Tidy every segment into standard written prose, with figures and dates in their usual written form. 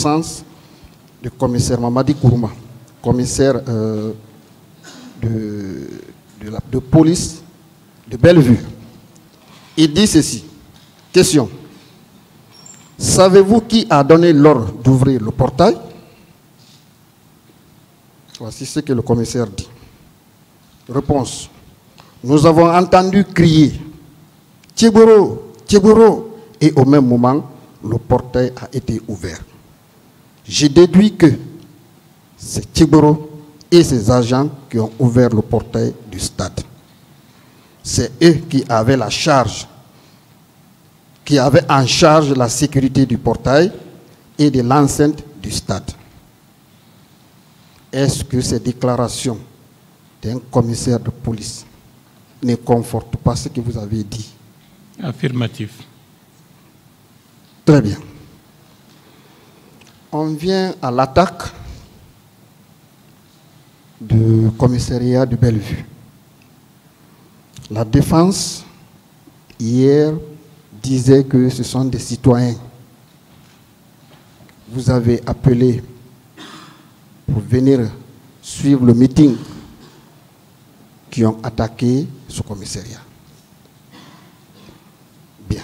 l'absence du commissaire Mamadi Kourouma, commissaire de police de Bellevue. Il dit ceci. Question. Savez-vous qui a donné l'ordre d'ouvrir le portail? Voici ce que le commissaire dit. Réponse. Nous avons entendu crier Tchegoro, Tchegoro, et au même moment, le portail a été ouvert. J'ai déduit que c'est Tchegoro et ses agents qui ont ouvert le portail du stade. C'est eux qui avaient la charge, qui avaient en charge la sécurité du portail et de l'enceinte du stade. Est-ce que ces déclarations d'un commissaire de police ne confortent pas ce que vous avez dit? Affirmatif. Très bien. On vient à l'attaque du commissariat de Bellevue. La défense, hier, disait que ce sont des citoyens. Vous avez appelé pour venir suivre le meeting qui ont attaqué ce commissariat. Bien.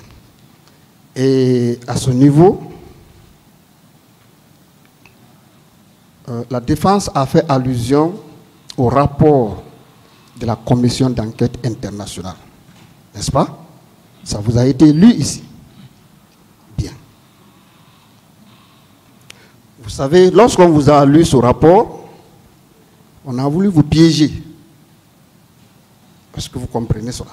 Et à ce niveau, la défense a fait allusion au rapport de la commission d'enquête internationale. N'est-ce pas? Ça vous a été lu ici. Bien. Vous savez, lorsqu'on vous a lu ce rapport, on a voulu vous piéger. Est-ce que vous comprenez cela?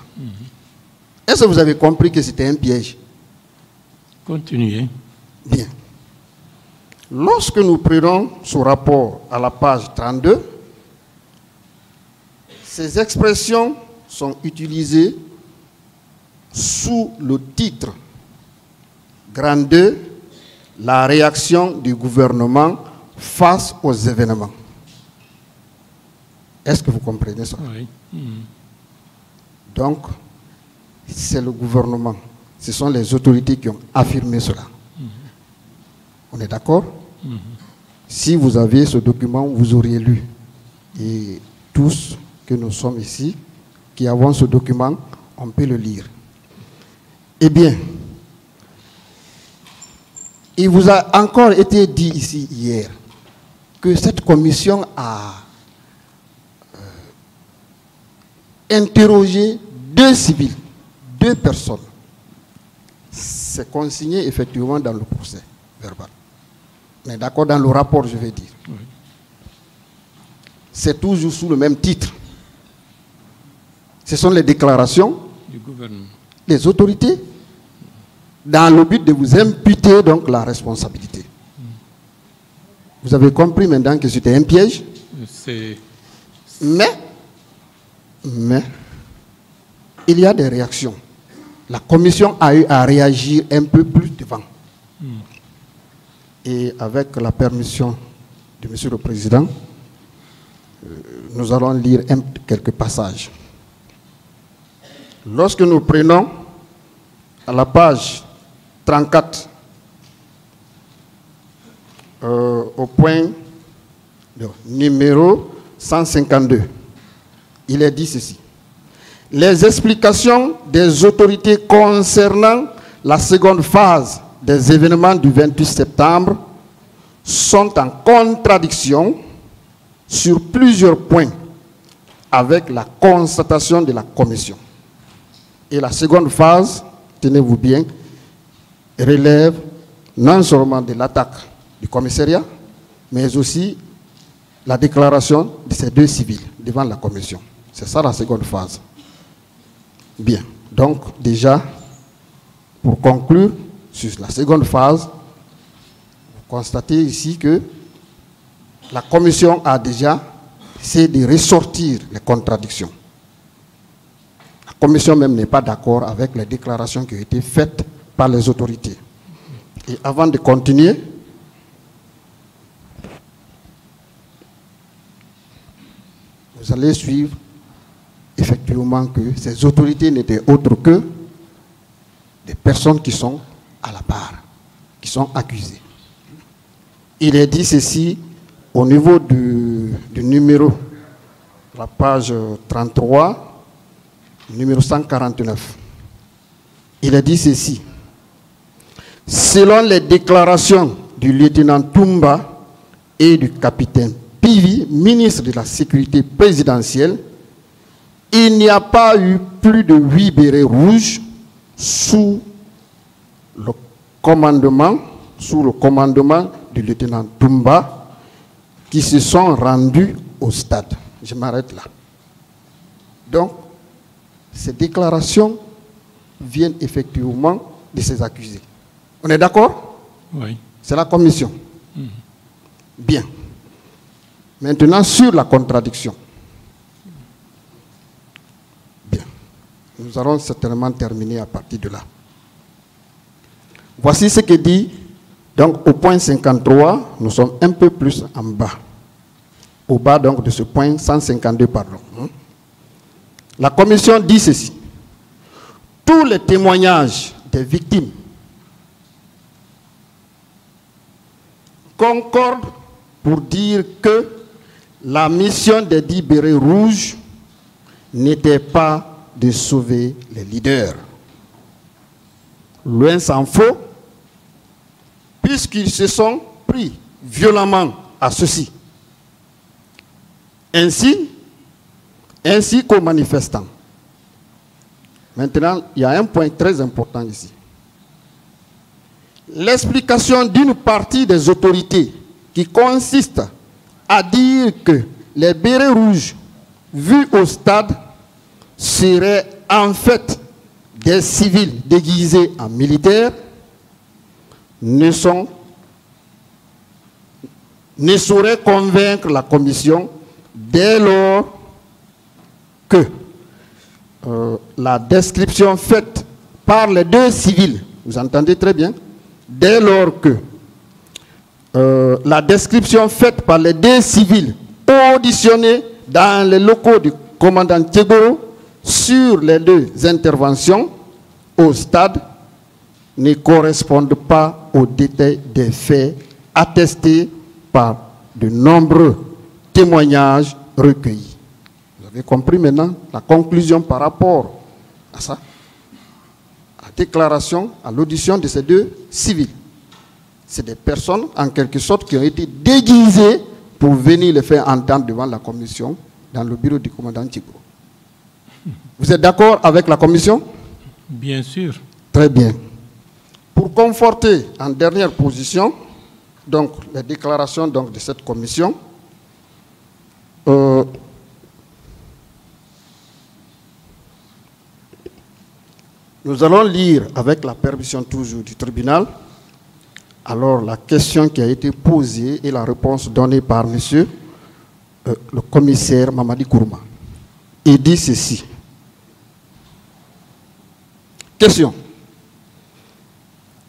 Est-ce que vous avez compris que c'était un piège? Continuez. Bien. Lorsque nous prenons ce rapport à la page 32, ces expressions sont utilisées sous le titre Grand 2, la réaction du gouvernement face aux événements. Est-ce que vous comprenez ça? Oui. Donc, c'est le gouvernement, ce sont les autorités qui ont affirmé cela. On est d'accord? Si vous aviez ce document, vous auriez lu. Et tous que nous sommes ici, qui avons ce document, on peut le lire. Eh bien, il vous a encore été dit ici hier que cette commission a interrogé 2 civils, 2 personnes. C'est consigné effectivement dans le procès verbal. Mais d'accord, dans le rapport, je vais dire. Oui. C'est toujours sous le même titre. Ce sont les déclarations du gouvernement, des autorités, dans le but de vous imputer donc la responsabilité. Vous avez compris maintenant que c'était un piège? Mais, il y a des réactions. La commission a eu à réagir un peu plus devant. Et avec la permission de Monsieur le Président, nous allons lire quelques passages. Lorsque nous prenons à la page 34, au point numéro 152, il est dit ceci. Les explications des autorités concernant la seconde phase des événements du 28 septembre sont en contradiction sur plusieurs points avec la constatation de la commission. Et la seconde phase, tenez-vous bien, relève non seulement de l'attaque du commissariat, mais aussi la déclaration de ces 2 civils devant la commission. C'est ça la seconde phase. Bien, donc déjà, pour conclure sur la seconde phase, vous constatez ici que la commission a déjà essayé de ressortir les contradictions. La commission même n'est pas d'accord avec les déclarations qui ont été faites par les autorités. Et avant de continuer, vous allez suivre effectivement que ces autorités n'étaient autres que des personnes qui sont à la barre, qui sont accusées. il est dit ceci au niveau du numéro, la page 33, numéro 149. Il est dit ceci. Selon les déclarations du lieutenant Toumba et du capitaine Pivi, ministre de la Sécurité présidentielle, il n'y a pas eu plus de 8 bérets rouges sous le commandement du lieutenant Toumba qui se sont rendus au stade. Je m'arrête là. Donc, ces déclarations viennent effectivement de ces accusés. On est d'accord? Oui. C'est la commission. Bien. Maintenant, sur la contradiction. Bien. Nous allons certainement terminer à partir de là. Voici ce que dit, donc au point 53, nous sommes un peu plus en bas. Au bas donc de ce point 152, pardon. La commission dit ceci. Tous les témoignages des victimes concordent pour dire que la mission des 10 bérets rouges n'était pas de sauver les leaders. Loin s'en faut, puisqu'ils se sont pris violemment à ceci. Ainsi qu'aux manifestants. Maintenant, il y a un point très important ici. L'explication d'une partie des autorités qui consiste à dire que les bérets rouges vus au stade seraient en fait des civils déguisés en militaires ne saurait convaincre la commission dès lors que la description faite par les 2 civils, vous entendez très bien, dès lors que la description faite par les 2 civils auditionnés dans les locaux du commandant Tchegoro sur les 2 interventions au stade ne correspondent pas aux détails des faits attestés par de nombreux témoignages recueillis. Vous avez compris maintenant la conclusion par rapport à ça, à la déclaration, à l'audition de ces 2 civils. C'est des personnes, en quelque sorte, qui ont été déguisées pour venir les faire entendre devant la commission dans le bureau du commandant Tchegoro. Vous êtes d'accord avec la commission? Bien sûr. Très bien. Pour conforter en dernière position, donc les déclarations donc, de cette commission, nous allons lire avec la permission toujours du tribunal, alors la question qui a été posée et la réponse donnée par monsieur le commissaire Mamadi Kourma. Il dit ceci. Question.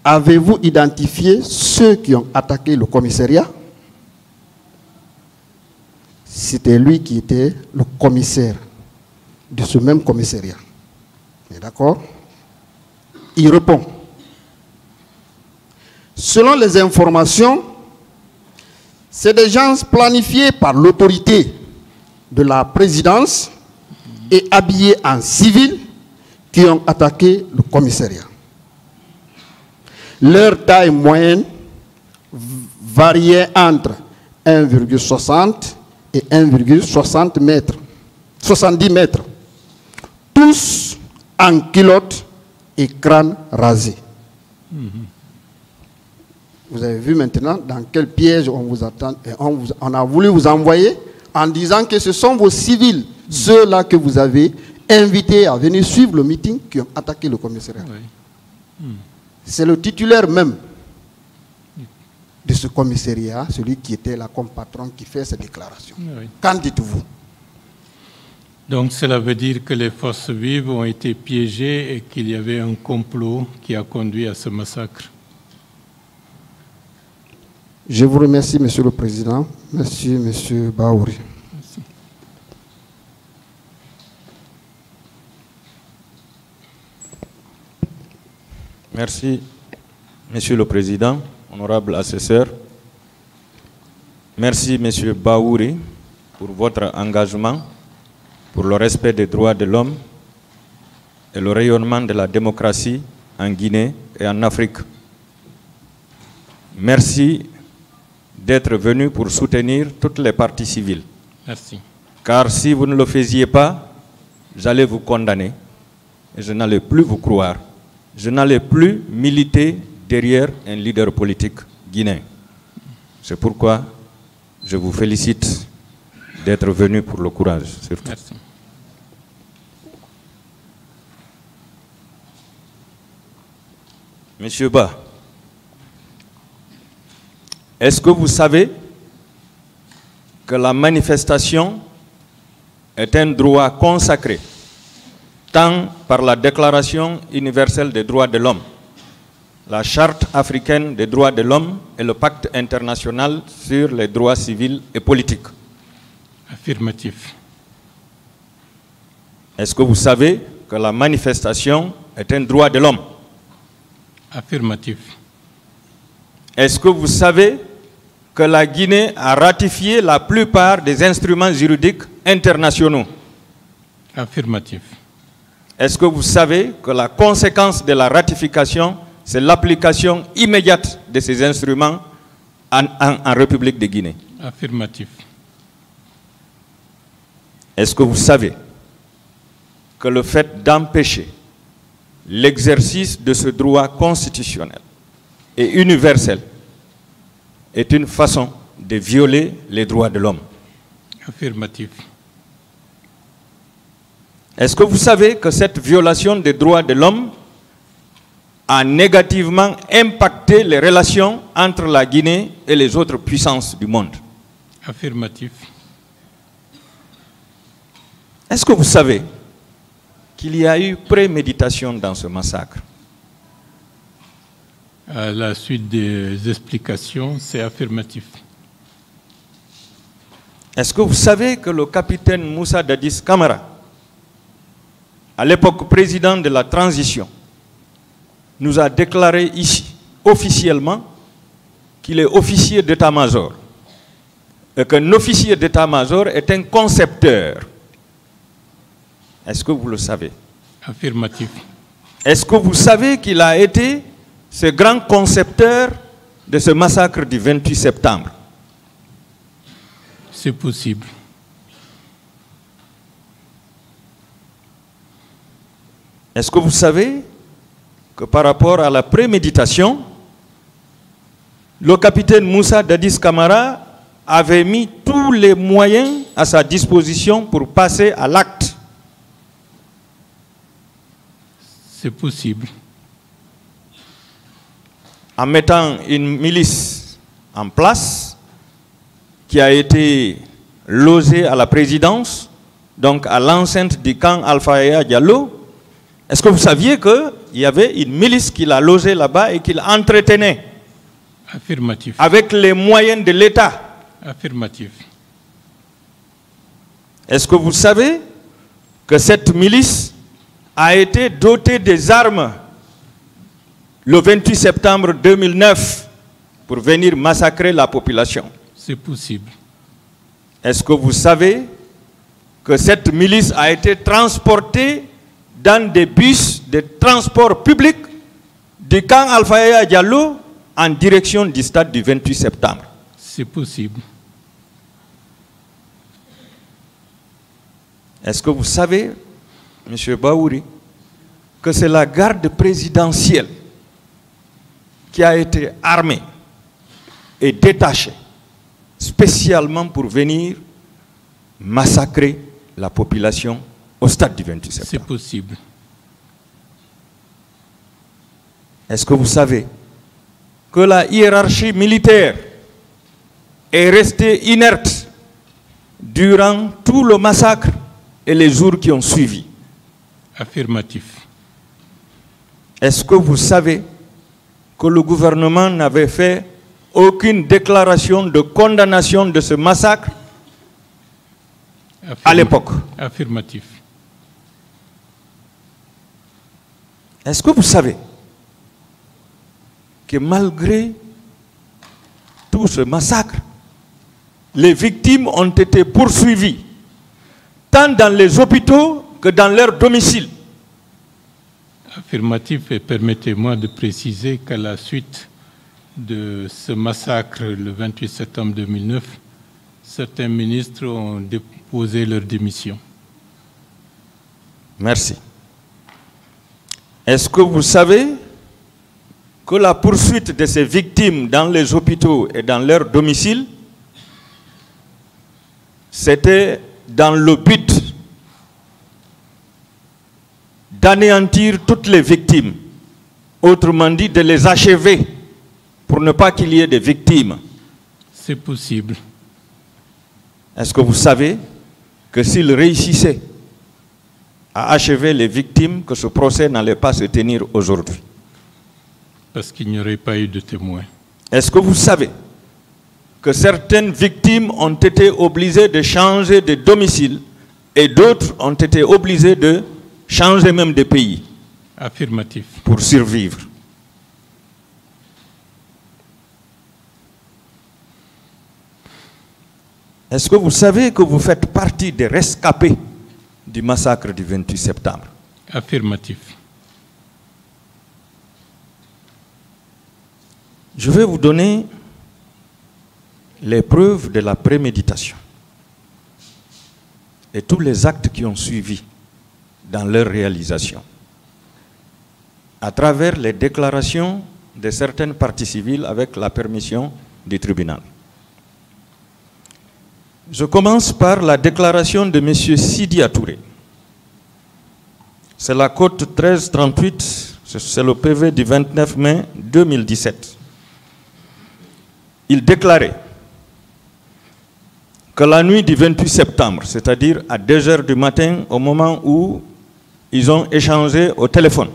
Avez-vous identifié ceux qui ont attaqué le commissariat? C'était lui qui était le commissaire de ce même commissariat. D'accord? Il répond. Selon les informations, c'est des gens planifiés par l'autorité de la présidence et habillés en civil qui ont attaqué le commissariat. Leur taille moyenne variait entre 1,60 et 1,60 mètres, 70 mètres, tous en culotte et crâne rasé. Vous avez vu maintenant dans quel piège on vous attend, on a voulu vous envoyer en disant que ce sont vos civils, ceux-là que vous avez invités à venir suivre le meeting qui ont attaqué le commissariat. Oui. C'est le titulaire même de ce commissariat, celui qui était là comme patron, qui fait ces déclarations. Oui. Qu'en dites-vous? Donc cela veut dire que les forces vives ont été piégées et qu'il y avait un complot qui a conduit à ce massacre. Je vous remercie, Monsieur le Président. Merci, Monsieur Baouri. Merci. Merci, Monsieur le Président, honorable assesseur. Merci, Monsieur Baouri, pour votre engagement pour le respect des droits de l'homme et le rayonnement de la démocratie en Guinée et en Afrique. Merci d'être venu pour soutenir toutes les parties civiles. Merci. Car si vous ne le faisiez pas, j'allais vous condamner et je n'allais plus vous croire. Je n'allais plus militer derrière un leader politique guinéen. C'est pourquoi je vous félicite d'être venu pour le courage. Surtout. Merci. Monsieur Ba, est-ce que vous savez que la manifestation est un droit consacré tant par la Déclaration universelle des droits de l'homme, la Charte africaine des droits de l'homme et le Pacte international sur les droits civils et politiques? Affirmatif. Est-ce que vous savez que la manifestation est un droit de l'homme? Affirmatif. Est-ce que vous savez que la Guinée a ratifié la plupart des instruments juridiques internationaux? Affirmatif. Est-ce que vous savez que la conséquence de la ratification, c'est l'application immédiate de ces instruments en République de Guinée? Affirmatif. Est-ce que vous savez que le fait d'empêcher l'exercice de ce droit constitutionnel et universel est une façon de violer les droits de l'homme? Affirmatif. Est-ce que vous savez que cette violation des droits de l'homme a négativement impacté les relations entre la Guinée et les autres puissances du monde? Affirmatif. Est-ce que vous savez qu'il y a eu préméditation dans ce massacre? À la suite des explications, c'est affirmatif. Est-ce que vous savez que le capitaine Moussa Dadis Camara, à l'époque président de la transition, nous a déclaré ici, officiellement, qu'il est officier d'état-major et qu'un officier d'état-major est un concepteur? Est-ce que vous le savez? Affirmatif. Est-ce que vous savez qu'il a été ce grand concepteur de ce massacre du 28 septembre? C'est possible. Est-ce que vous savez que par rapport à la préméditation, le capitaine Moussa Dadis Camara avait mis tous les moyens à sa disposition pour passer à l'acte? C'est possible. En mettant une milice en place qui a été logée à la présidence, donc à l'enceinte du camp Alpha Yaya Diallo. Est-ce que vous saviez qu'il y avait une milice qui l'a logée là-bas et qu'il entretenait? Affirmatif. Avec les moyens de l'État? Affirmatif. Est-ce que vous savez que cette milice a été dotée des armes le 28 septembre 2009 pour venir massacrer la population? C'est possible. Est-ce que vous savez que cette milice a été transportée dans des bus de transport public du camp Alpha Yaya Diallo en direction du stade du 28 septembre? C'est possible. Est-ce que vous savez, M. Baouri, que c'est la garde présidentielle qui a été armée et détachée spécialement pour venir massacrer la population au stade du 28 septembre? C'est possible. Est-ce que vous savez que la hiérarchie militaire est restée inerte durant tout le massacre et les jours qui ont suivi? Affirmatif. Est-ce que vous savez que le gouvernement n'avait fait aucune déclaration de condamnation de ce massacre à l'époque? Affirmatif. Est-ce que vous savez que malgré tout ce massacre, les victimes ont été poursuivies, tant dans les hôpitaux que dans leur domicile? Affirmatif, et permettez-moi de préciser qu'à la suite de ce massacre le 28 septembre 2009, certains ministres ont déposé leur démission. Merci. Est-ce que vous savez que la poursuite de ces victimes dans les hôpitaux et dans leur domicile, c'était dans le but d'anéantir toutes les victimes, autrement dit de les achever pour ne pas qu'il y ait de victimes? C'est possible. Est-ce que vous savez que s'ils réussissaient à achever les victimes, que ce procès n'allait pas se tenir aujourd'hui? Parce qu'il n'y aurait pas eu de témoins. Est-ce que vous savez que certaines victimes ont été obligées de changer de domicile et d'autres ont été obligées de changer même de pays? Affirmatif. Pour survivre. Est-ce que vous savez que vous faites partie des rescapés du massacre du 28 septembre? Affirmatif. Je vais vous donner les preuves de la préméditation et tous les actes qui ont suivi dans leur réalisation, à travers les déclarations de certaines parties civiles avec la permission du tribunal. Je commence par la déclaration de M. Sidi Atouré. C'est la cote 1338, c'est le PV du 29 mai 2017. Il déclarait que la nuit du 28 septembre, c'est-à-dire à 2 heures du matin, au moment où ils ont échangé au téléphone,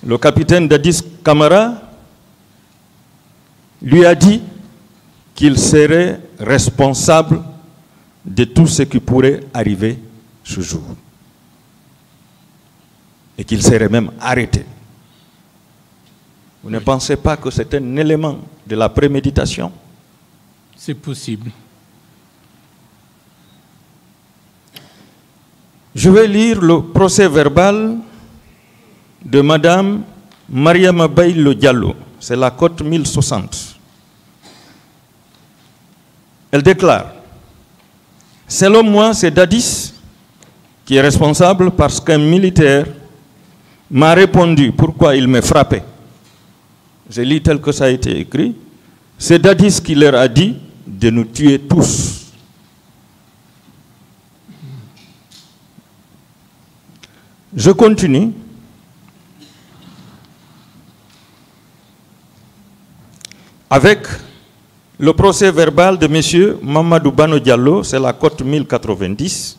le capitaine Dadis Camara lui a dit qu'il serait responsable de tout ce qui pourrait arriver ce jour et qu'il serait même arrêté. Vous ne pensez pas que c'est un élément de la préméditation? C'est possible. Je vais lire le procès verbal de Madame Mariama Baïlo Diallo. C'est la cote 1060. Elle déclare: selon moi, c'est Dadis qui est responsable parce qu'un militaire m'a répondu pourquoi il me frappait. Je lis tel que ça a été écrit. C'est Dadis qui leur a dit de nous tuer tous. Je continue. Avec le procès verbal de M. Mamadou Bano Diallo, c'est la cote 1090,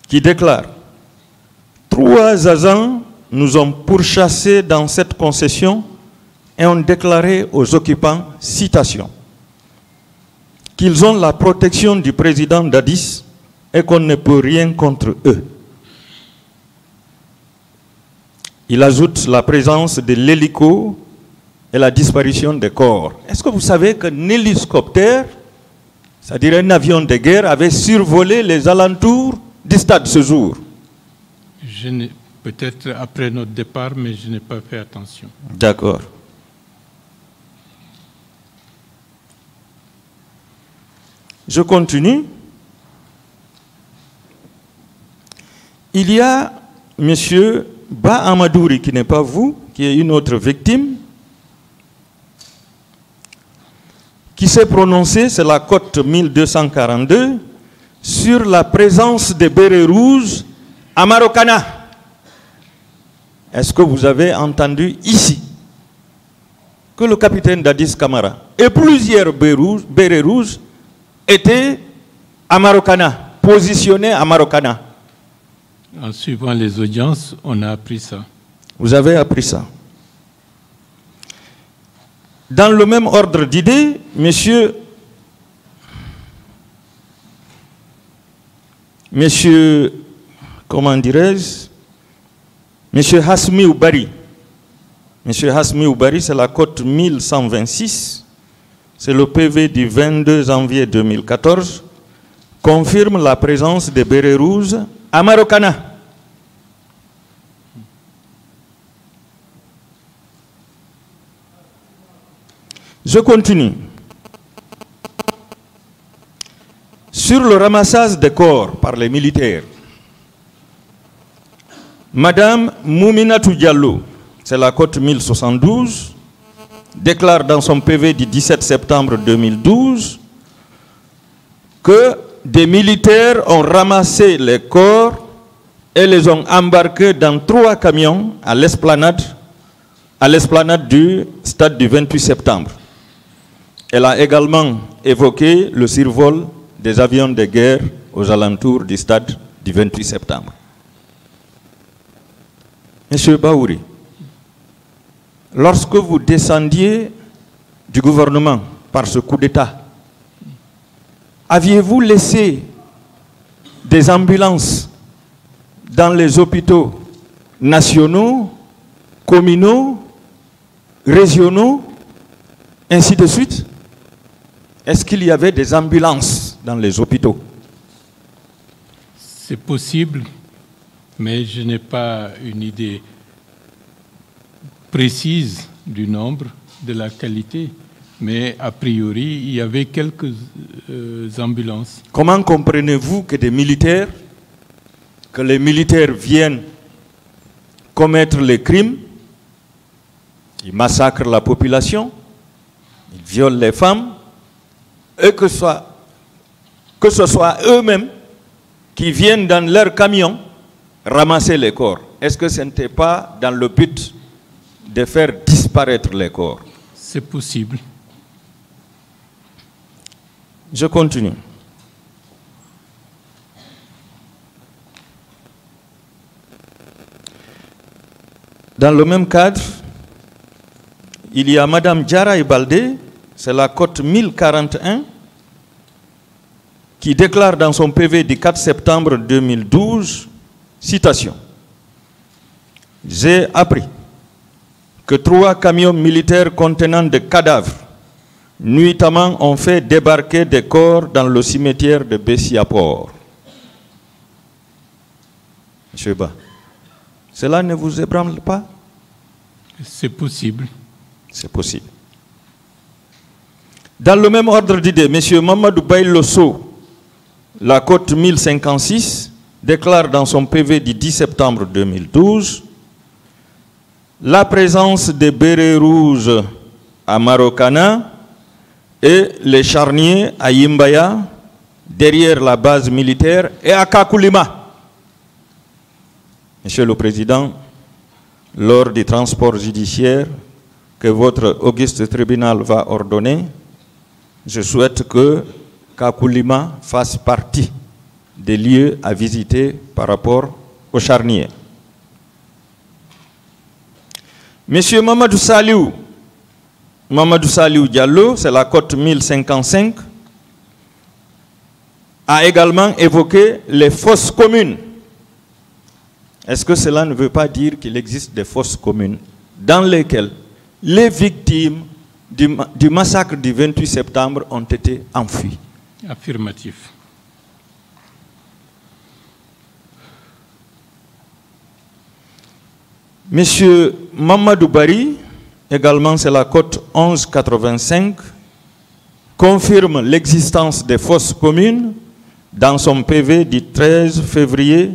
qui déclare: 3 agents nous ont pourchassés dans cette concession et ont déclaré aux occupants, citation, qu'ils ont la protection du président Dadis et qu'on ne peut rien contre eux. Il ajoute la présence de l'hélico et la disparition des corps. Est-ce que vous savez qu'un hélicoptère, c'est-à-dire un avion de guerre, avait survolé les alentours du stade ce jour? Peut-être après notre départ, mais je n'ai pas fait attention. D'accord. Je continue. Il y a M. Ba Amadouri, qui n'est pas vous, qui est une autre victime, qui s'est prononcé, c'est la cote 1242, sur la présence des bérets rouges à Marokana. Est-ce que vous avez entendu ici que le capitaine Dadis Camara et plusieurs bérets rouges étaient à Marokana, positionnés à Marokana? En suivant les audiences, on a appris ça. Vous avez appris ça. Dans le même ordre d'idées, monsieur, comment dirais-je, monsieur Hasmi Oubari. Monsieur Hasmi Oubari, c'est la cote 1126. c'est le PV du 22 janvier 2014, confirme la présence des bérets rouges à Marokana. Je continue. Sur le ramassage des corps par les militaires, Madame Mouminatou Diallo, c'est la cote 1072, déclare dans son PV du 17 septembre 2012 que des militaires ont ramassé les corps et les ont embarqués dans 3 camions à l'esplanade du stade du 28 septembre. Elle a également évoqué le survol des avions de guerre aux alentours du stade du 28 septembre. Monsieur Baouri, lorsque vous descendiez du gouvernement par ce coup d'État, aviez-vous laissé des ambulances dans les hôpitaux nationaux, communaux, régionaux, ainsi de suite? Est-ce qu'il y avait des ambulances dans les hôpitaux? C'est possible, mais je n'ai pas une idée précise du nombre, de la qualité. Mais a priori, il y avait quelques ambulances. Comment comprenez-vous que les militaires viennent commettre les crimes, ils massacrent la population, ils violent les femmes, et que ce soit eux-mêmes qui viennent dans leur camion ramasser les corps? Est-ce que ce n'était pas dans le but de faire disparaître les corps? C'est possible. Je continue. Dans le même cadre, il y a Madame Diarra Ibaldé, c'est la cote 1041, qui déclare dans son PV du 4 septembre 2012, citation, « J'ai appris que 3 camions militaires contenant des cadavres nuitamment ont fait débarquer des corps dans le cimetière de Bessiaport. » Monsieur Ba, cela ne vous ébranle pas? C'est possible. C'est possible. Dans le même ordre d'idée, M. Mamadou Baylosso, la cote 1056, déclare dans son PV du 10 septembre 2012 la présence des bérets rouges à Marokana et les charniers à Yimbaya, derrière la base militaire, et à Kakoulima. Monsieur le Président, lors du transport judiciaire que votre auguste tribunal va ordonner, je souhaite que Kakoulima fasse partie des lieux à visiter par rapport aux charniers. Monsieur Mamadou Saliou Diallo, c'est la cote 1055, a également évoqué les fosses communes. Est-ce que cela ne veut pas dire qu'il existe des fosses communes dans lesquelles les victimes du massacre du 28 septembre ont été enfuies? Affirmatif. Monsieur Mamadou Bari, également c'est la cote 1185, confirme l'existence des fosses communes dans son PV du 13 février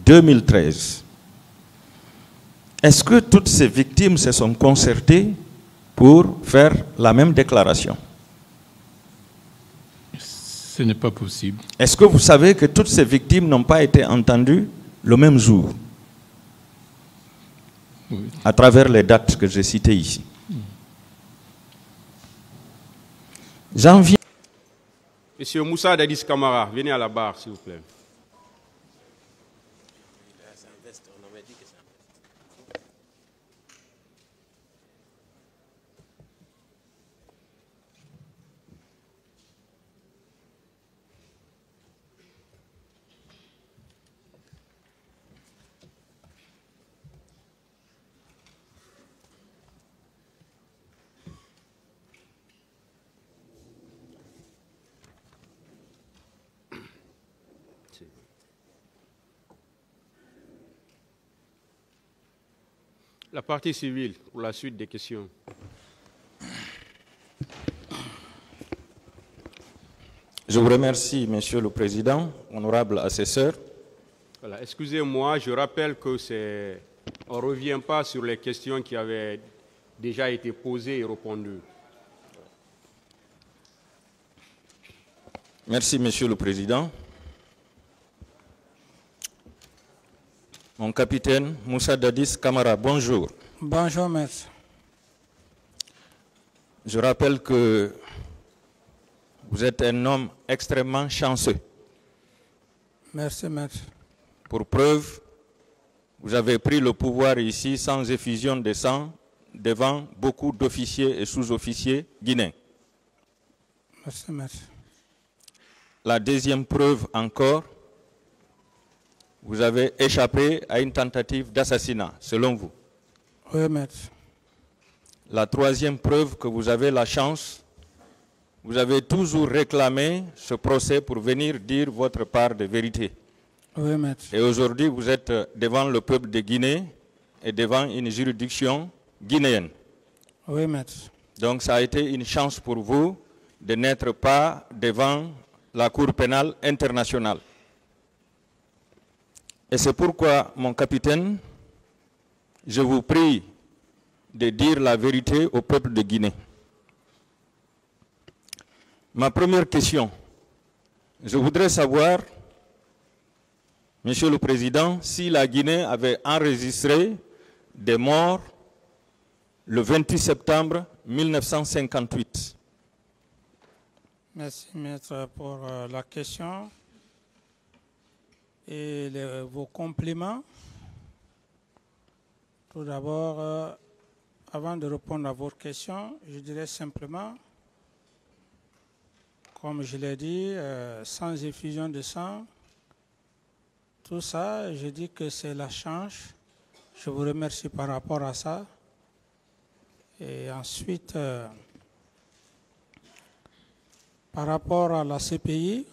2013. Est-ce que toutes ces victimes se sont concertées pour faire la même déclaration? Ce n'est pas possible. Est-ce que vous savez que toutes ces victimes n'ont pas été entendues le même jour? Oui. À travers les dates que j'ai citées ici. J'en viens. Monsieur Moussa Dadis Camara, venez à la barre, s'il vous plaît. La partie civile, pour la suite des questions. Je vous remercie, Monsieur le Président, honorable assesseur. Voilà, excusez-moi, je rappelle que on ne revient pas sur les questions qui avaient déjà été posées et répondues. Merci, Monsieur le Président. Mon capitaine Moussa Dadis Camara, bonjour. Bonjour, maître. Je rappelle que vous êtes un homme extrêmement chanceux. Merci, maître. Pour preuve, vous avez pris le pouvoir ici sans effusion de sang devant beaucoup d'officiers et sous-officiers guinéens. Merci, maître. La deuxième preuve encore, vous avez échappé à une tentative d'assassinat, selon vous. Oui, maître. La troisième preuve que vous avez la chance, vous avez toujours réclamé ce procès pour venir dire votre part de vérité. Oui, maître. Et aujourd'hui, vous êtes devant le peuple de Guinée et devant une juridiction guinéenne. Oui, maître. Donc ça a été une chance pour vous de n'être pas devant la Cour pénale internationale. Et c'est pourquoi, mon capitaine, je vous prie de dire la vérité au peuple de Guinée. Ma première question, je voudrais savoir, Monsieur le Président, si la Guinée avait enregistré des morts le 28 septembre 1958. Merci, maître, pour la question et vos compliments. Tout d'abord, avant de répondre à votre question, je dirais simplement, comme je l'ai dit, sans effusion de sang, tout ça, je dis que c'est la chance. Je vous remercie par rapport à ça. Et ensuite, par rapport à la CPI,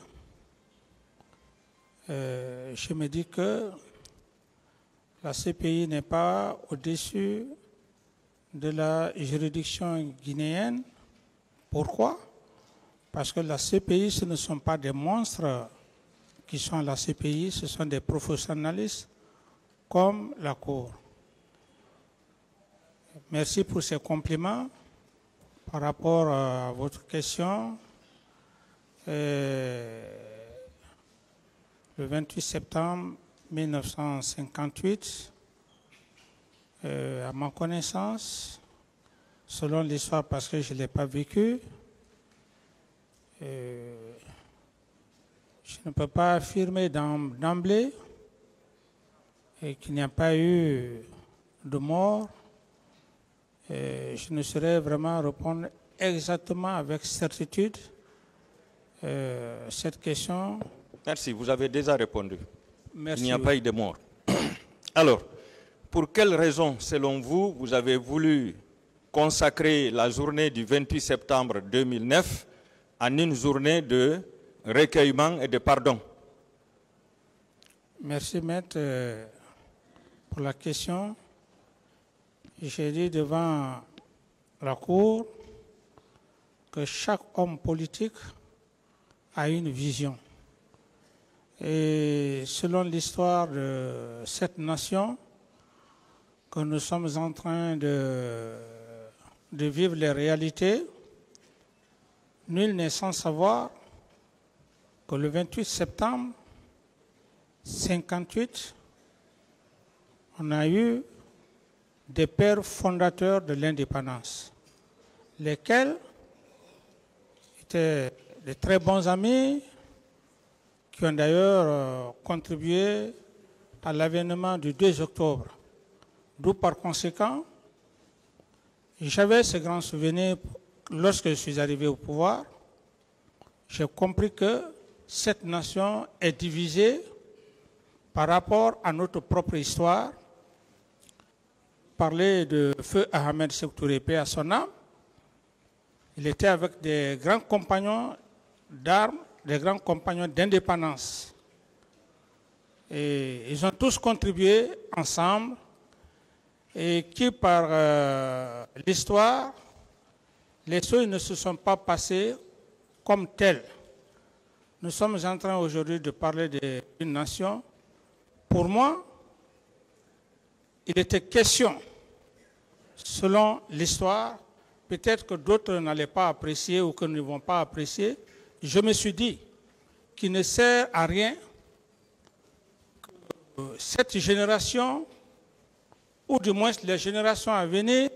je me dis que la CPI n'est pas au-dessus de la juridiction guinéenne. Pourquoi? Parce que la CPI, ce ne sont pas des monstres qui sont à la CPI, ce sont des professionnalistes comme la Cour. Merci pour ces compliments. Par rapport à votre question, le 28 septembre 1958, à ma connaissance, selon l'histoire, parce que je ne l'ai pas vécu, je ne peux pas affirmer d'emblée qu'il n'y a pas eu de mort. Je ne saurais vraiment répondre exactement avec certitude cette question. Merci, vous avez déjà répondu. Merci. Il n'y a pas eu de mort. Alors, pour quelle raison, selon vous, vous avez voulu consacrer la journée du 28 septembre 2009 en une journée de recueillement et de pardon? Merci, maître, pour la question. J'ai dit devant la Cour que chaque homme politique a une vision. Et selon l'histoire de cette nation, que nous sommes en train de vivre les réalités, nul n'est sans savoir que le 28 septembre 1958, on a eu des pères fondateurs de l'indépendance, lesquels étaient de très bons amis, qui ont d'ailleurs contribué à l'avènement du 2 octobre. D'où par conséquent, j'avais ce grand souvenir lorsque je suis arrivé au pouvoir. J'ai compris que cette nation est divisée par rapport à notre propre histoire. Parler de feu Ahmed Sékou Touré, paix à son âme. Il était avec des grands compagnons d'armes, des grands compagnons d'indépendance. Et ils ont tous contribué ensemble et qui, par l'histoire, les choses ne se sont pas passées comme telles. Nous sommes en train aujourd'hui de parler d'une nation. Pour moi, il était question, selon l'histoire, peut-être que d'autres n'allaient pas apprécier ou que ne vont pas apprécier. Je me suis dit qu'il ne sert à rien que cette génération, ou du moins les générations à venir,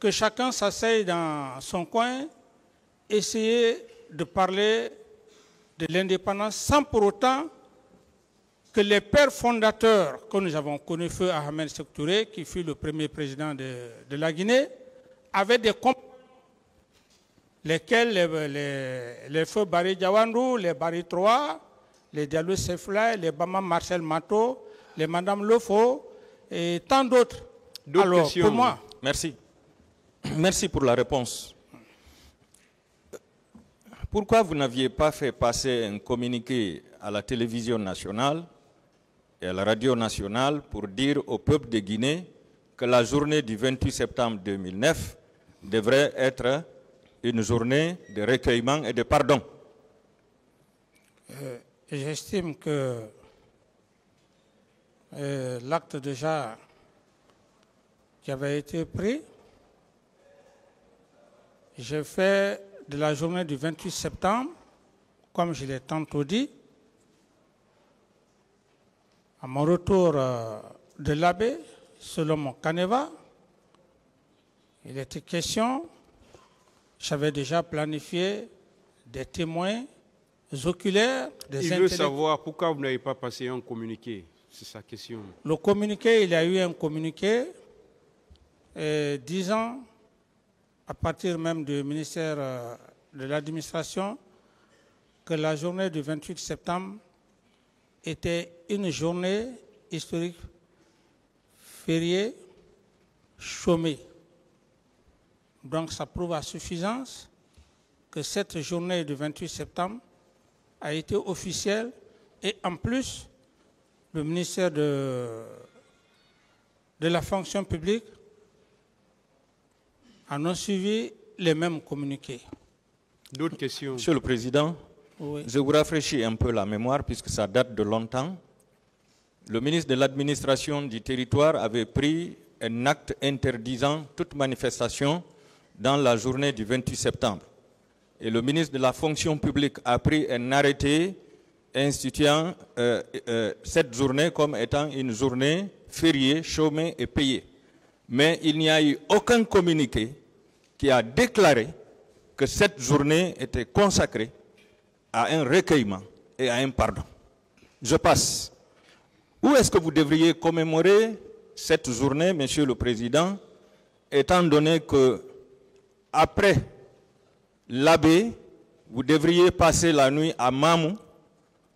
que chacun s'asseye dans son coin, essayer de parler de l'indépendance sans pour autant que les pères fondateurs que nous avons connus, feu Ahmed Sékou Touré, qui fut le premier président de la Guinée, avaient des compagnons, lesquels les feux Barry Diawandou, les Barry Troa, les Diallo Sefla, les Bama Marcel Mato, les Madame Lofo et tant d'autres. Alors, questions. pour moi... Merci. Merci pour la réponse. Pourquoi vous n'aviez pas fait passer un communiqué à la télévision nationale et à la radio nationale pour dire au peuple de Guinée que la journée du 28 septembre 2009 devrait être une journée de recueillement et de pardon? J'estime que l'acte déjà qui avait été pris, j'ai fait de la journée du 28 septembre, comme je l'ai tantôt dit, à mon retour de l'abbé, selon mon canevas, il était question, j'avais déjà planifié des témoins oculaires, des Il veut savoir pourquoi vous n'avez pas passé un communiqué. C'est sa question. Le communiqué, il y a eu un communiqué disant, à partir même du ministère de l'administration, que la journée du 28 septembre était une journée historique fériée, chômée. Donc ça prouve à suffisance que cette journée du 28 septembre a été officielle et en plus, le ministère de la fonction publique en ont suivi les mêmes communiqués. D'autres questions? Monsieur le Président, Oui. je vous rafraîchis un peu la mémoire puisque ça date de longtemps. Le ministre de l'administration du territoire avait pris un acte interdisant toute manifestation dans la journée du 28 septembre. Et le ministre de la fonction publique a pris un arrêté instituant cette journée comme étant une journée fériée, chômée et payée. Mais il n'y a eu aucun communiqué qui a déclaré que cette journée était consacrée à un recueillement et à un pardon. Je passe. Où est-ce que vous devriez commémorer cette journée, Monsieur le Président, étant donné que après l'abbé, vous devriez passer la nuit à Mamou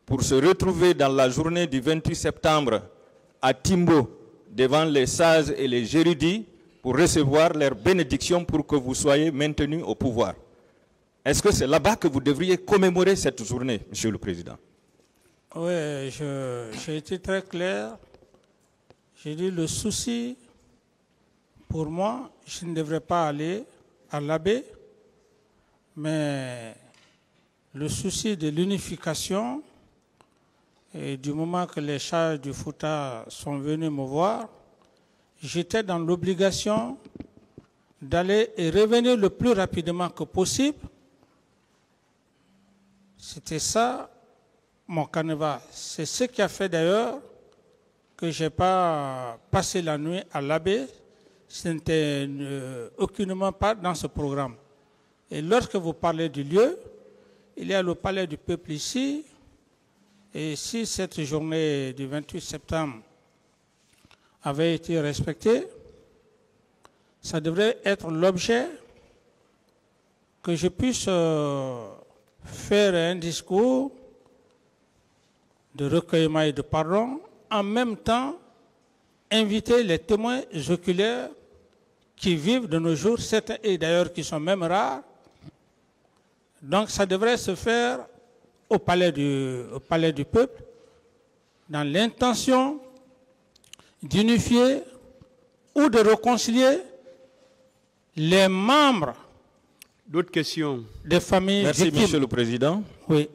pour se retrouver dans la journée du 28 septembre à Timbo, devant les sages et les érudits pour recevoir leur bénédiction pour que vous soyez maintenus au pouvoir. Est-ce que c'est là-bas que vous devriez commémorer cette journée, Monsieur le Président? Oui, j'ai été très clair. J'ai dit le souci, pour moi, je ne devrais pas aller à l'abbé, mais le souci de l'unification, et du moment que les charges du Fouta sont venus me voir, j'étais dans l'obligation d'aller et revenir le plus rapidement que possible. C'était ça mon canevas. C'est ce qui a fait d'ailleurs que je n'ai pas passé la nuit à l'abbé. Ce n'était aucunement pas dans ce programme. Et lorsque vous parlez du lieu, il y a le palais du peuple ici. Et si cette journée du 28 septembre avait été respectée, ça devrait être l'objet que je puisse faire un discours de recueillement et de pardon, en même temps inviter les témoins oculaires qui vivent de nos jours, certains et d'ailleurs qui sont même rares. Donc ça devrait se faire au palais du peuple, dans l'intention d'unifier ou de réconcilier les membres D'autres questions? des familles Merci, victimes. Monsieur le Président. Oui.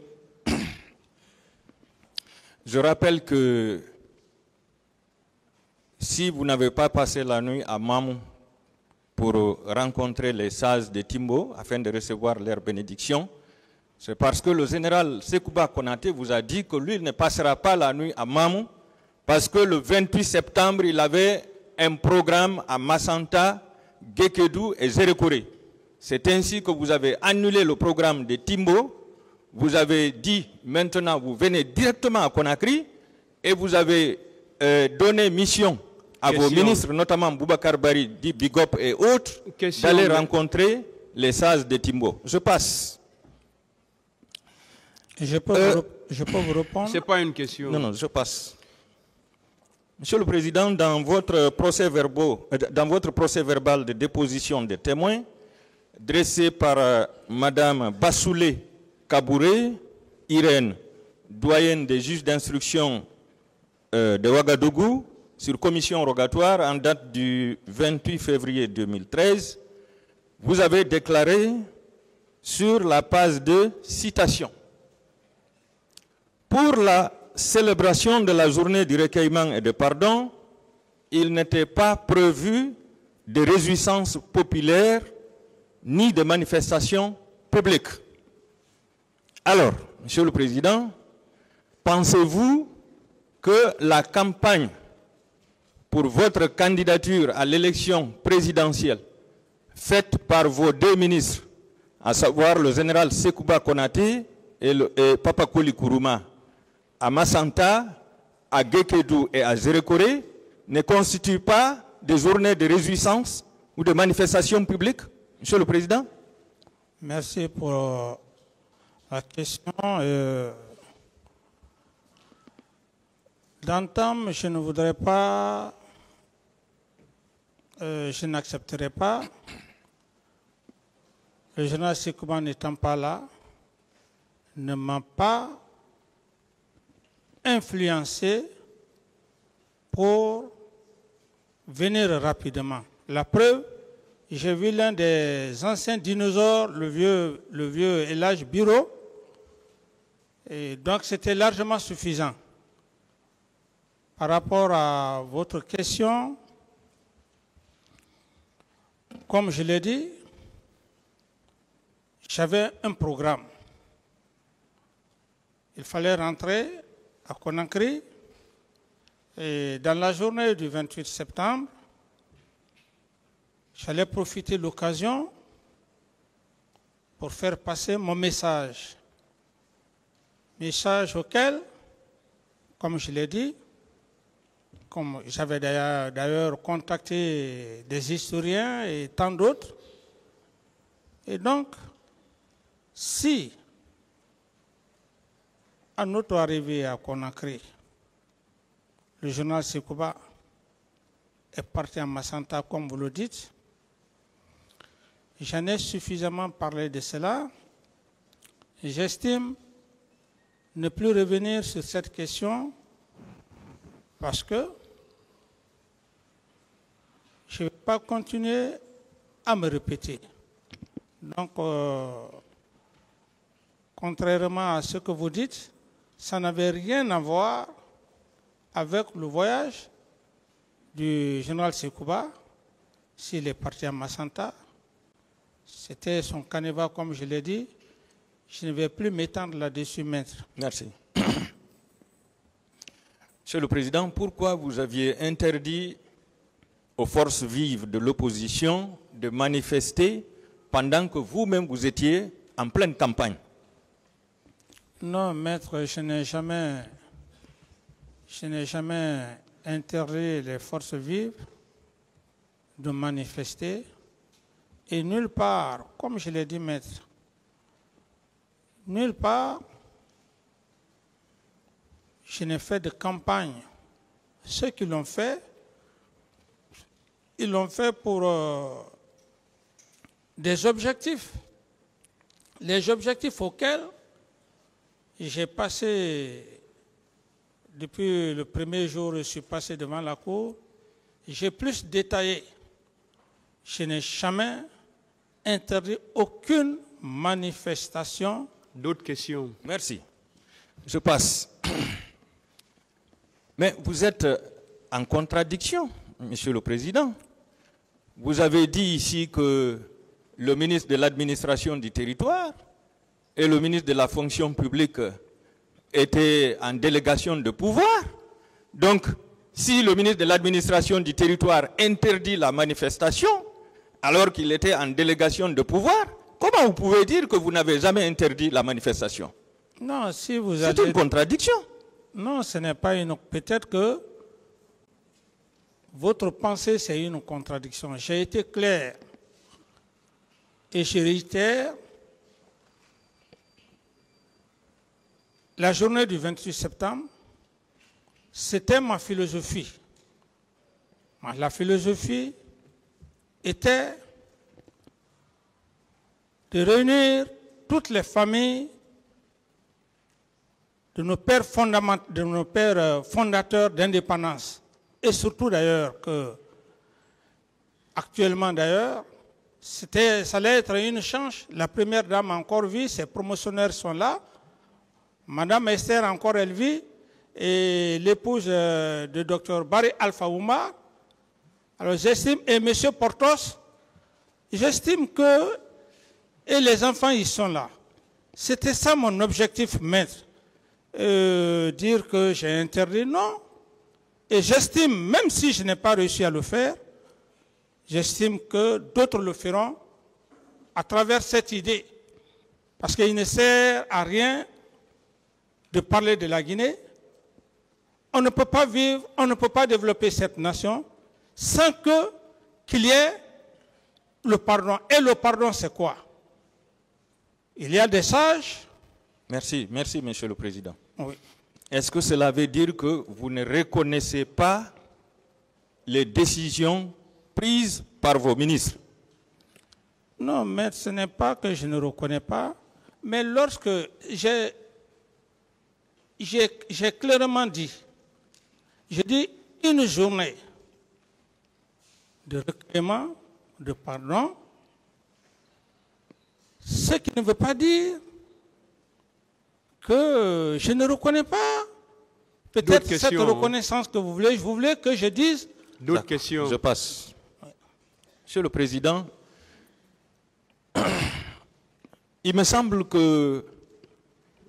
Je rappelle que si vous n'avez pas passé la nuit à Mamou pour rencontrer les sages de Timbo afin de recevoir leur bénédiction, c'est parce que le général Sekouba Konaté vous a dit que lui, il ne passera pas la nuit à Mamou parce que le 28 septembre, il avait un programme à Massanta, Gekedou et Zérekore. C'est ainsi que vous avez annulé le programme de Timbo. Vous avez dit maintenant vous venez directement à Conakry et vous avez donné mission à vos ministres, notamment Boubacar Bari, dit Bigop et autres, d'aller rencontrer les sages de Timbo. Je passe. Je peux vous répondre? Ce n'est pas une question. Non, non, je passe. Monsieur le Président, dans votre procès verbal de déposition des témoins, dressé par Madame Bassoulé Kabouré, Irène, doyenne des juges d'instruction de Ouagadougou, sur commission rogatoire en date du 28 février 2013, vous avez déclaré sur la page de citation: pour la célébration de la journée du recueillement et de pardon, il n'était pas prévu de réjouissance populaire ni de manifestations publiques. Alors, Monsieur le Président, pensez-vous que la campagne pour votre candidature à l'élection présidentielle faite par vos deux ministres, à savoir le général Sekouba Konaté et Papa Koli Kourouma, à Massanta, à Gekedou et à Zérekore, ne constitue pas des journées de réjouissance ou de manifestations publiques, Monsieur le Président? Merci pour la question. D'entame, je ne voudrais pas, je n'accepterai pas, le général Sekouba n'étant pas là, ne m'a pas influencé pour venir rapidement. La preuve, j'ai vu l'un des anciens dinosaures, le vieux Elage Biro, et donc c'était largement suffisant. Par rapport à votre question, comme je l'ai dit, j'avais un programme. Il fallait rentrer à Conakry et dans la journée du 28 septembre, j'allais profiter de l'occasion pour faire passer mon message. Message auquel, comme je l'ai dit, comme j'avais d'ailleurs contacté des historiens et tant d'autres. Et donc, si à notre arrivée à Conakry, le journal Sekouba est parti à Massanta, comme vous le dites, j'en ai suffisamment parlé de cela. J'estime ne plus revenir sur cette question parce que je ne vais pas continuer à me répéter. Donc, contrairement à ce que vous dites, ça n'avait rien à voir avec le voyage du général Sekouba. S'il est parti à Massanta, c'était son canevas, comme je l'ai dit. Je ne vais plus m'étendre là-dessus, maître. Merci. Monsieur le Président, pourquoi vous aviez interdit aux forces vives de l'opposition de manifester pendant que vous-même vous étiez en pleine campagne? Non, maître, je n'ai jamais interdit les forces vives de manifester. Et nulle part, comme je l'ai dit, maître, nulle part, je n'ai fait de campagne. Ceux qui l'ont fait, ils l'ont fait pour des objectifs. Les objectifs auxquels j'ai passé, depuis le premier jour, je suis passé devant la cour, j'ai plus détaillé. Je n'ai jamais interdit aucune manifestation. D'autres questions? Merci. Je passe. Mais vous êtes en contradiction, Monsieur le Président. Vous avez dit ici que le ministre de l'administration du territoire et le ministre de la fonction publique étaient en délégation de pouvoir. Donc, si le ministre de l'administration du territoire interdit la manifestation, alors qu'il était en délégation de pouvoir, comment vous pouvez dire que vous n'avez jamais interdit la manifestation? Non, si vous C'est une contradiction. Non, ce n'est pas une... Peut-être que votre pensée, c'est une contradiction. J'ai été clair et je réitère, la journée du 28 septembre, c'était ma philosophie. La philosophie était de réunir toutes les familles de nos pères fondateurs d'indépendance. Et surtout d'ailleurs que, actuellement d'ailleurs, ça allait être une chance. La première dame a encore vie, ses promotionnaires sont là. Madame Esther encore elle vit. Et l'épouse de Dr Barry Alpha Oumar. Alors j'estime, et M. Portos, j'estime que, et les enfants ils sont là. C'était ça mon objectif maître. Dire que j'ai interdit, non. Et j'estime, même si je n'ai pas réussi à le faire, j'estime que d'autres le feront à travers cette idée. Parce qu'il ne sert à rien de parler de la Guinée. On ne peut pas vivre, on ne peut pas développer cette nation sans qu'il y ait le pardon. Et le pardon, c'est quoi? Il y a des sages. Merci, merci, Monsieur le Président. Oui. Est-ce que cela veut dire que vous ne reconnaissez pas les décisions prises par vos ministres? Non, mais ce n'est pas que je ne reconnais pas, mais lorsque j'ai clairement dit, je dis une journée de recueillement, de pardon, ce qui ne veut pas dire que je ne reconnais pas peut-être cette reconnaissance que vous voulez que je dise. D'autres questions? Je passe. Monsieur le Président, il me semble que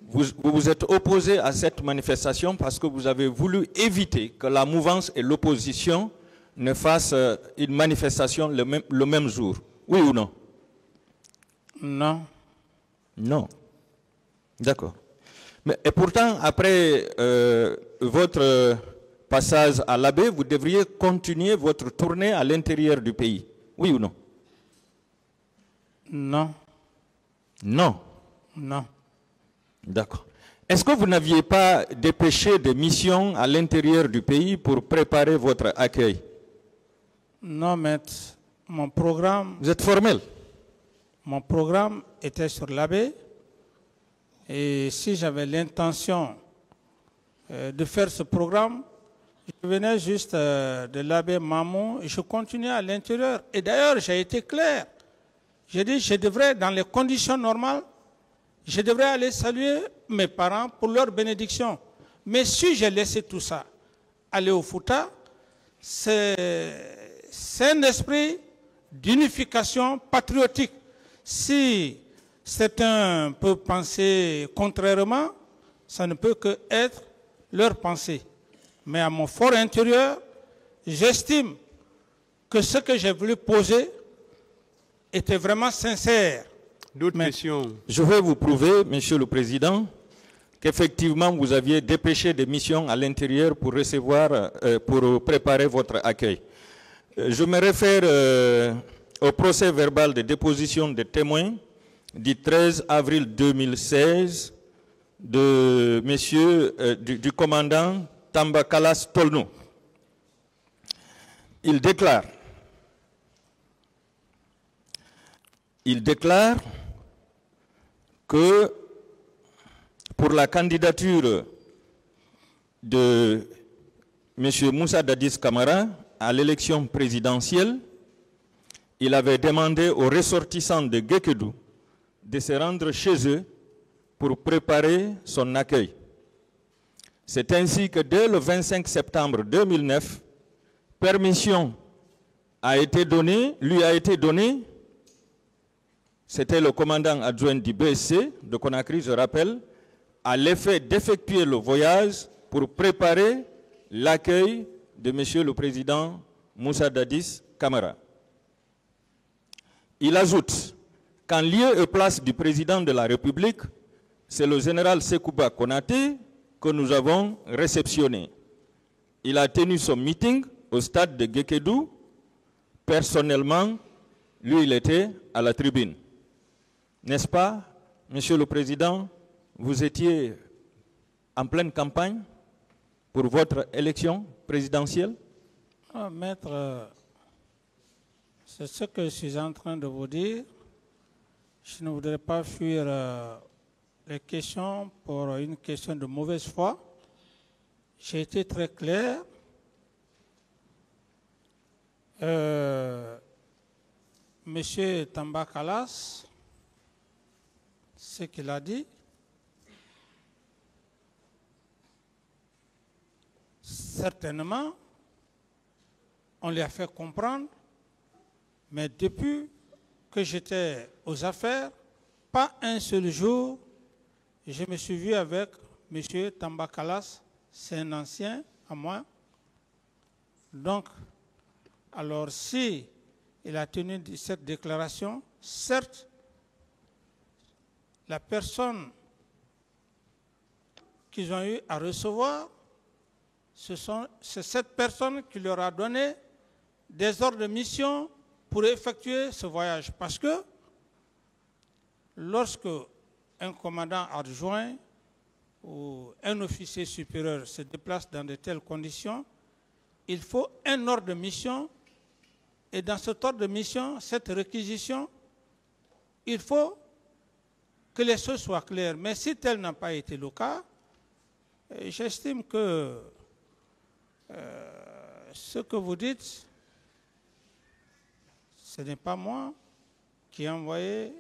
vous vous êtes opposé à cette manifestation parce que vous avez voulu éviter que la mouvance et l'opposition ne fassent une manifestation le même jour. Oui ou non? Non. Non. D'accord. Et pourtant, après votre passage à l'Abbé, vous devriez continuer votre tournée à l'intérieur du pays. Oui ou non? Non. Non. Non. D'accord. Est-ce que vous n'aviez pas dépêché des missions à l'intérieur du pays pour préparer votre accueil? Non, maître. Mon programme... Vous êtes formel? Mon programme était sur l'Abbé. Et si j'avais l'intention de faire ce programme, je venais juste de l'Abbé Mamou et je continuais à l'intérieur. Et d'ailleurs, j'ai été clair. J'ai dit, je devrais, dans les conditions normales, je devrais aller saluer mes parents pour leur bénédiction. Mais si j'ai laissé tout ça aller au Fouta, c'est un esprit d'unification patriotique. Si certains peuvent penser contrairement, ça ne peut que être leur pensée. Mais à mon fort intérieur, j'estime que ce que j'ai voulu poser était vraiment sincère. D'autres questions? Je vais vous prouver, Monsieur le Président, qu'effectivement vous aviez dépêché des missions à l'intérieur pour recevoir, pour préparer votre accueil. Je me réfère au procès verbal de déposition des témoins du 13 avril 2016 de monsieur, du commandant Tambakalas Tolno. Il déclare que pour la candidature de M. Moussa Dadis Camara, à l'élection présidentielle, il avait demandé aux ressortissants de Guékédou de se rendre chez eux pour préparer son accueil. C'est ainsi que dès le 25 septembre 2009, permission lui a été donnée. C'était le commandant adjoint du BSC de Conakry, je rappelle, à l'effet d'effectuer le voyage pour préparer l'accueil de M. le Président Moussa Dadis Camara. Il ajoute qu'en lieu et place du Président de la République, c'est le général Sekouba Konaté que nous avons réceptionné. Il a tenu son meeting au stade de Guékédou. Personnellement, lui, il était à la tribune. N'est-ce pas, Monsieur le Président, vous étiez en pleine campagne pour votre élection présidentielle? Maître, c'est ce que je suis en train de vous dire. Je ne voudrais pas fuir les questions pour une question de mauvaise foi. J'ai été très clair. Monsieur Tamba Kalas, ce qu'il a dit, certainement, on lui a fait comprendre, mais depuis que j'étais aux affaires, pas un seul jour, je me suis vu avec M. Tamba Kalas, c'est un ancien à moi. Donc, alors si il a tenu cette déclaration, certes, la personne qu'ils ont eu à recevoir, c'est cette personne qui leur a donné des ordres de mission pour effectuer ce voyage. Parce que lorsque un commandant adjoint ou un officier supérieur se déplace dans de telles conditions, il faut un ordre de mission. Et dans cet ordre de mission, cette réquisition, il faut que les choses soient claires. Mais si tel n'a pas été le cas, j'estime que ce que vous dites, ce n'est pas moi qui ai envoyé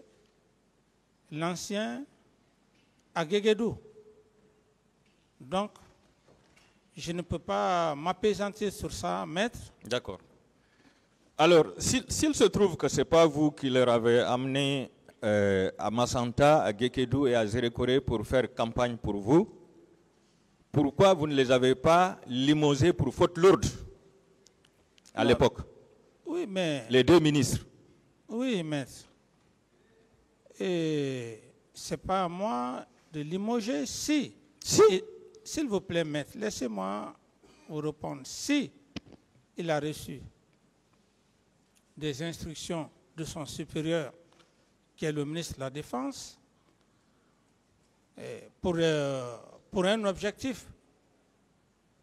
l'ancien à Guéguédou. Donc, je ne peux pas m'appesantir sur ça, maître. D'accord. Alors, s'il se trouve que ce n'est pas vous qui leur avez amené à Massanta, à Guékédou et à Zérékoré pour faire campagne pour vous, pourquoi vous ne les avez pas limogés pour faute lourde à l'époque? Oui, mais... Les deux ministres. Oui, maître. Et ce n'est pas à moi de limoger. Si. S'il vous plaît, maître, laissez-moi vous répondre. Si il a reçu des instructions de son supérieur, qui est le ministre de la Défense, pour un objectif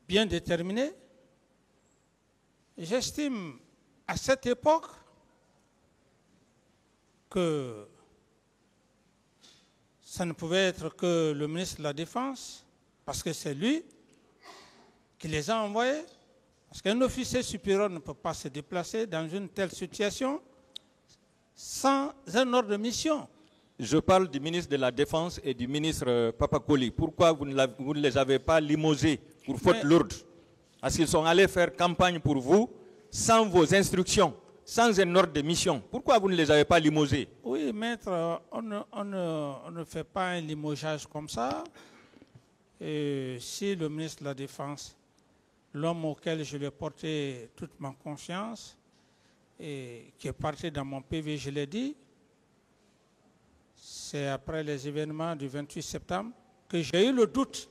bien déterminé, j'estime à cette époque que ça ne pouvait être que le ministre de la Défense, parce que c'est lui qui les a envoyés. Parce qu'un officier supérieur ne peut pas se déplacer dans une telle situation sans un ordre de mission. Je parle du ministre de la Défense et du ministre Papakoli. Pourquoi vous ne les avez pas limogés pour faute lourde? Parce qu'ils sont allés faire campagne pour vous sans vos instructions, sans un ordre de mission. Pourquoi vous ne les avez pas limogés? Oui, maître, on ne fait pas un limogeage comme ça. Et si le ministre de la Défense, l'homme auquel je lui ai porté toute ma confiance, et qui est parti dans mon PV, je l'ai dit, c'est après les événements du 28 septembre que j'ai eu le doute.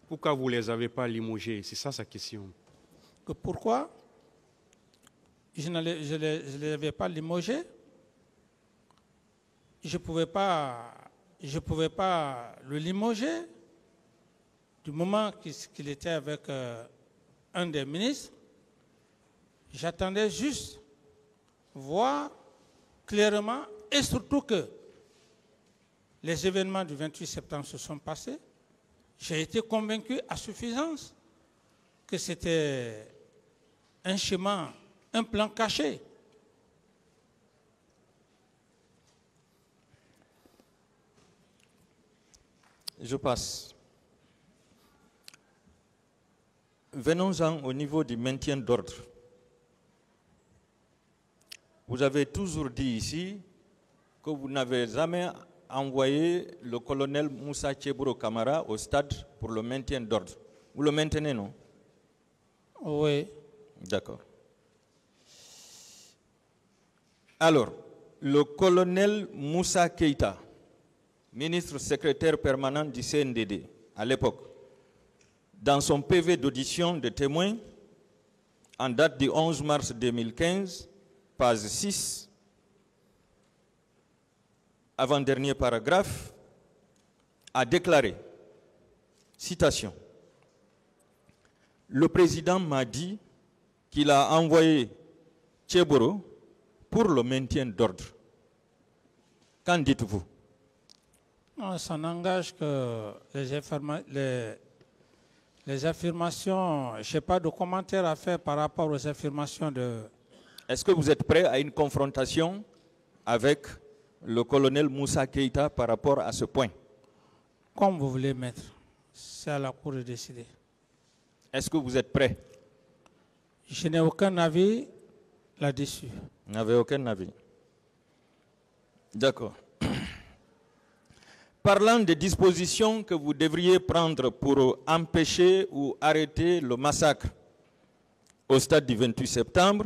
Pourquoi vous ne les avez pas limogés? C'est ça sa question. Que pourquoi je ne les avais pas limogés? Je ne pouvais pas le limoger du moment qu'il était avec un des ministres. J'attendais juste voir clairement, et surtout que les événements du 28 septembre se sont passés. J'ai été convaincu à suffisance que c'était un schéma, un plan caché. Je passe. Venons-en au niveau du maintien d'ordre. Vous avez toujours dit ici que vous n'avez jamais envoyé le colonel Moussa Tchéboro Camara au stade pour le maintien d'ordre. Vous le maintenez, non? Oui. D'accord. Alors, le colonel Moussa Keïta, ministre secrétaire permanent du CNDD à l'époque, dans son PV d'audition de témoin, en date du 11 mars 2015, page 6, avant-dernier paragraphe, a déclaré, citation, « Le président m'a dit qu'il a envoyé Tchéboro pour le maintien d'ordre. » Qu'en dites-vous? Ça n'engage que les affirmations. Je n'ai pas de commentaire à faire par rapport aux affirmations de... Est-ce que vous êtes prêt à une confrontation avec le colonel Moussa Keïta par rapport à ce point? Comme vous voulez, maître. C'est à la Cour de décider. Est-ce que vous êtes prêt? Je n'ai aucun avis là-dessus. Vous n'avez aucun avis. D'accord. Parlant des dispositions que vous devriez prendre pour empêcher ou arrêter le massacre au stade du 28 septembre,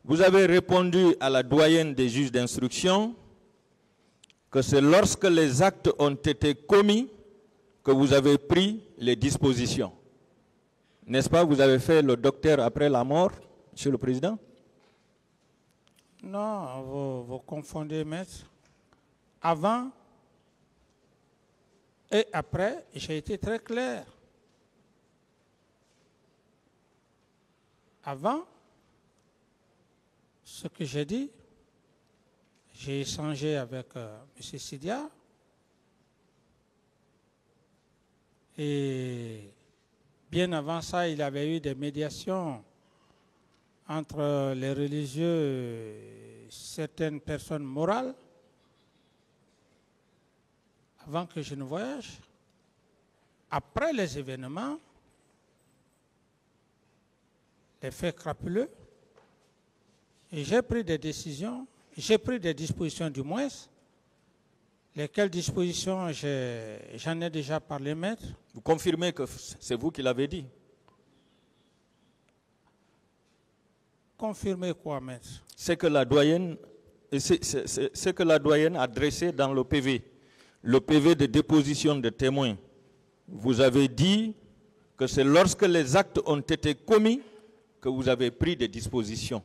vous avez répondu à la doyenne des juges d'instruction que c'est lorsque les actes ont été commis que vous avez pris les dispositions. N'est-ce pas, vous avez fait le docteur après la mort, Monsieur le Président? Non, vous confondez, maître. Avant et après, j'ai été très clair. Avant, ce que j'ai dit, j'ai échangé avec M. Sidia et bien avant ça, il y avait eu des médiations entre les religieux et certaines personnes morales avant que je ne voyage. Après les événements, les faits crapuleux, et j'ai pris des décisions, j'ai pris des dispositions du moins. Lesquelles dispositions, j'en ai déjà parlé, maître. Vous confirmez que c'est vous qui l'avez dit? Confirmer quoi, maître? C'est que la doyenne, c'est que la doyenne a dressé dans le PV de déposition de témoins. Vous avez dit que c'est lorsque les actes ont été commis que vous avez pris des dispositions.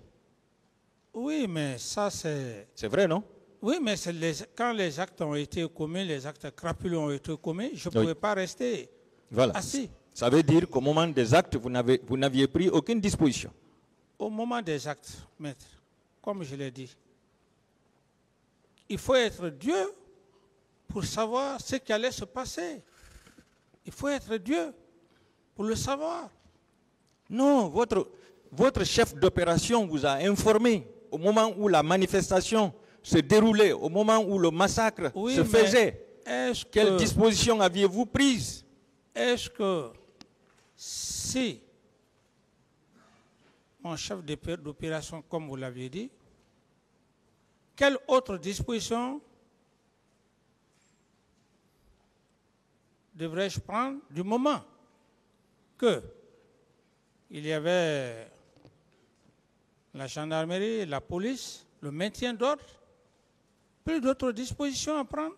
Oui, mais ça c'est... C'est vrai, non? Oui, mais quand les actes ont été commis, les actes crapuleux ont été commis, je ne pouvais pas rester assis. Ça veut dire qu'au moment des actes, vous n'aviez pris aucune disposition. Au moment des actes, maître, comme je l'ai dit, il faut être Dieu pour savoir ce qui allait se passer. Il faut être Dieu pour le savoir. Non, votre chef d'opération vous a informé au moment où la manifestation se déroulait, au moment où le massacre se faisait. Quelles dispositions aviez-vous prises? Est-ce que si mon chef d'opération, comme vous l'aviez dit, quelle autre disposition devrais-je prendre du moment que il y avait la gendarmerie, la police, le maintien d'ordre, plus d'autres dispositions à prendre?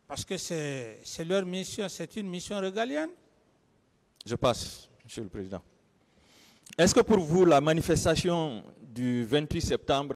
Parce que c'est leur mission, c'est une mission régalienne. Je passe, Monsieur le Président. Est-ce que pour vous, la manifestation du 28 septembre